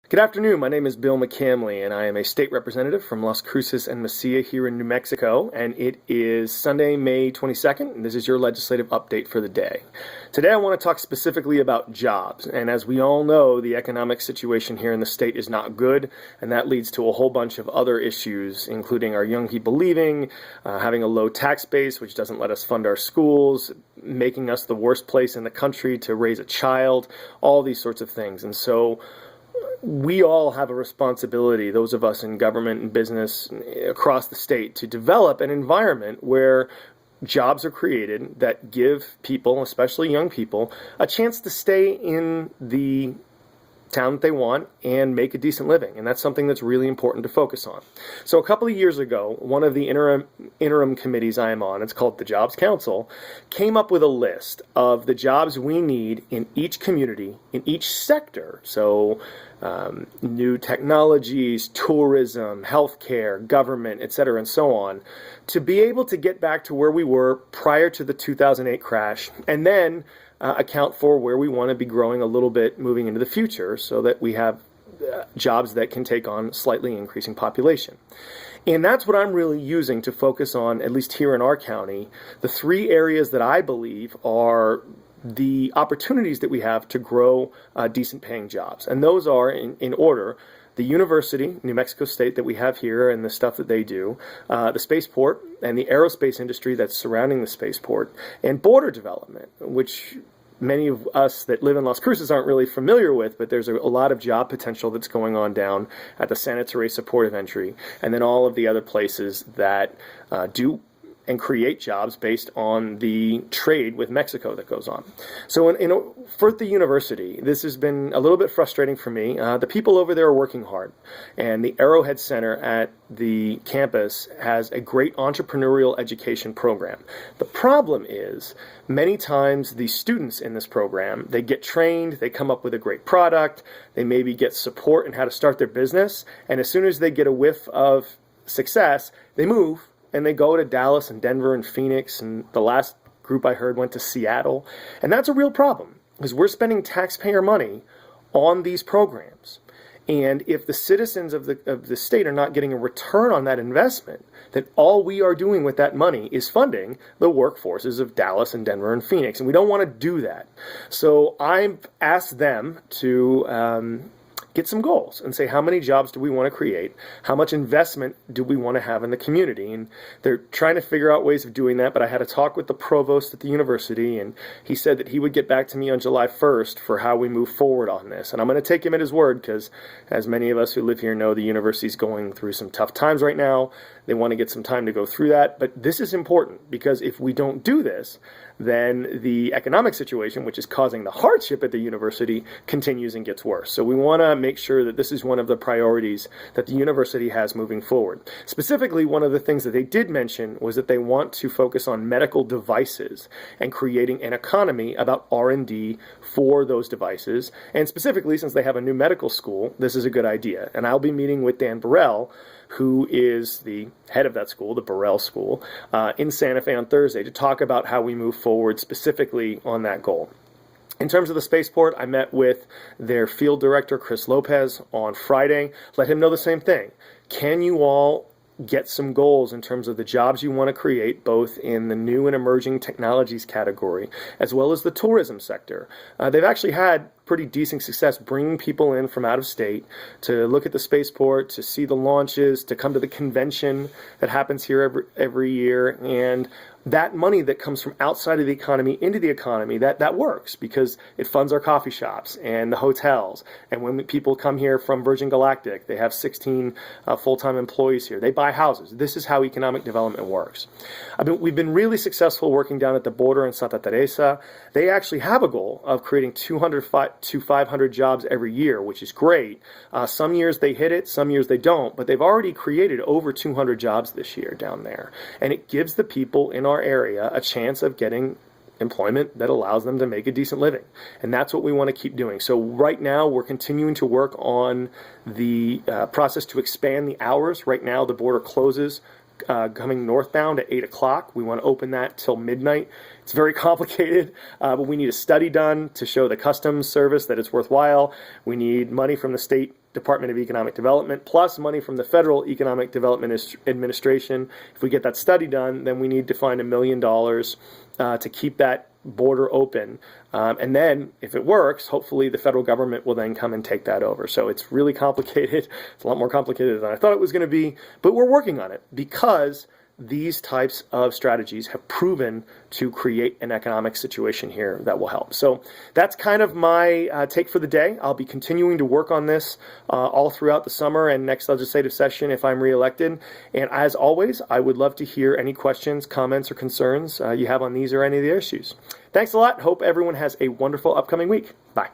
Good afternoon. My name is Bill McCamley, and I am a state representative from Las Cruces and Mesilla here in New Mexico. And it is Sunday, May 22nd, and this is your legislative update for the day. Today, I want to talk specifically about jobs. And as we all know, the economic situation here in the state is not good, and that leads to a whole bunch of other issues, including our young people leaving, having a low tax base, which doesn't let us fund our schools, making us the worst place in the country to raise a child, all these sorts of things. And so, we all have a responsibility, those of us in government and business across the state, to develop an environment where jobs are created that give people, especially young people, a chance to stay in the town that they want and make a decent living. And that's something that's really important to focus on. So a couple of years ago, one of the interim committees I am on, it's called the Jobs Council, came up with a list of the jobs we need in each community, in each sector. So new technologies, tourism, healthcare, government, etc., and so on, to be able to get back to where we were prior to the 2008 crash, and then account for where we want to be growing a little bit moving into the future so that we have jobs that can take on slightly increasing population. And that's what I'm really using to focus on, at least here in our county, the three areas that I believe are the opportunities that we have to grow decent paying jobs. And those are, in order, the university, New Mexico State, that we have here and the stuff that they do, the spaceport and the aerospace industry that's surrounding the spaceport, and border development, which many of us that live in Las Cruces aren't really familiar with, but there's a lot of job potential that's going on down at the Santa Teresa port of entry, and then all of the other places that do and create jobs based on the trade with Mexico that goes on. So for the university, this has been a little bit frustrating for me. The people over there are working hard, and the Arrowhead Center at the campus has a great entrepreneurial education program. The problem is, many times the students in this program, they get trained, they come up with a great product, they maybe get support in how to start their business, and as soon as they get a whiff of success, they move and they go to Dallas and Denver and Phoenix, and the last group I heard went to Seattle. And that's a real problem, because we're spending taxpayer money on these programs. And if the citizens of the state are not getting a return on that investment, then all we are doing with that money is funding the workforces of Dallas and Denver and Phoenix. And we don't want to do that. So I've asked them to get some goals and say, how many jobs do we want to create? How much investment do we want to have in the community? And they're trying to figure out ways of doing that, but I had a talk with the provost at the university, and he said that he would get back to me on July 1st for how we move forward on this. And I'm going to take him at his word, because as many of us who live here know, the university's going through some tough times right now. They want to get some time to go through that. But this is important, because if we don't do this, then the economic situation, which is causing the hardship at the university, continues and gets worse. So we want to make sure that this is one of the priorities that the university has moving forward. Specifically, one of the things that they did mention was that they want to focus on medical devices and creating an economy about R&D for those devices. And specifically, since they have a new medical school, this is a good idea. And I'll be meeting with Dan Burrell, who is the head of that school, the Burrell School, in Santa Fe on Thursday, to talk about how we move forward specifically on that goal. In terms of the spaceport, I met with their field director, Chris Lopez, on Friday. Let him know the same thing. Can you all get some goals in terms of the jobs you want to create, both in the new and emerging technologies category, as well as the tourism sector? They've actually had pretty decent success bringing people in from out of state to look at the spaceport, to see the launches, to come to the convention that happens here every year. And that money that comes from outside of the economy into the economy, that works, because it funds our coffee shops and the hotels. And when people come here from Virgin Galactic, they have 16 full-time employees here. They buy houses. This is how economic development works. We've been really successful working down at the border in Santa Teresa. They actually have a goal of creating 200 to 500 jobs every year, which is great. Some years they hit it, some years they don't, but they've already created over 200 jobs this year down there. And it gives the people in our area a chance of getting employment that allows them to make a decent living. And that's what we want to keep doing. So right now we're continuing to work on the process to expand the hours. Right now the border closes coming northbound at 8 o'clock. We want to open that till midnight. It's very complicated, but we need a study done to show the Customs Service that it's worthwhile. We need money from the State Department of Economic Development, plus money from the Federal Economic Development Administration. If we get that study done, then we need to find $1 million to keep that border open. And then, if it works, hopefully the federal government will then come and take that over. So it's really complicated. It's a lot more complicated than I thought it was going to be, but we're working on it because these types of strategies have proven to create an economic situation here that will help. So that's kind of my take for the day. I'll be continuing to work on this all throughout the summer and next legislative session if I'm reelected. And as always, I would love to hear any questions, comments, or concerns you have on these or any of the issues. Thanks a lot. Hope everyone has a wonderful upcoming week. Bye.